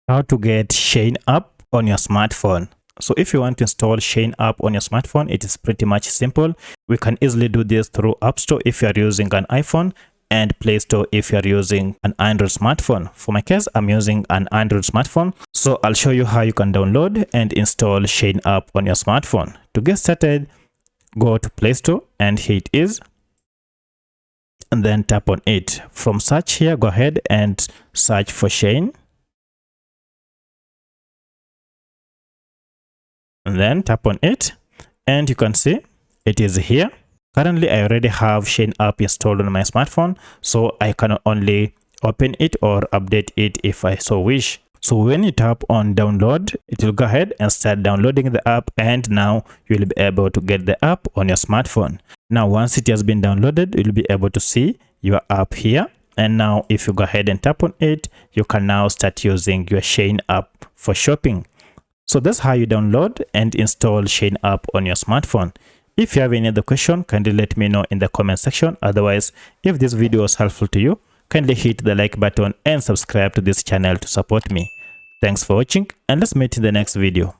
How to get Shein app on your smartphone. So if you want to install Shein app on your smartphone, it is pretty much simple. We can easily do this through App Store if you are using an iPhone, and Play Store if you are using an Android smartphone. For my case, I'm using an Android smartphone, so I'll show you how you can download and install Shein app on your smartphone. To get started, go to Play Store, and here it is, and then tap on it. From search here, go ahead and search for Shein, and then tap on it, and you can see it is here. Currently, I already have Shein app installed on my smartphone, so I can only open it or update it if I so wish. So when you tap on download, it will go ahead and start downloading the app, and now you'll be able to get the app on your smartphone. Now once it has been downloaded, you'll be able to see your app here, and now if you go ahead and tap on it, you can now start using your Shein app for shopping. So that's how you download and install Shein app on your smartphone. If you have any other question, kindly let me know in the comment section. Otherwise, if this video was helpful to you, kindly hit the like button and subscribe to this channel to support me. Thanks for watching, and let's meet in the next video.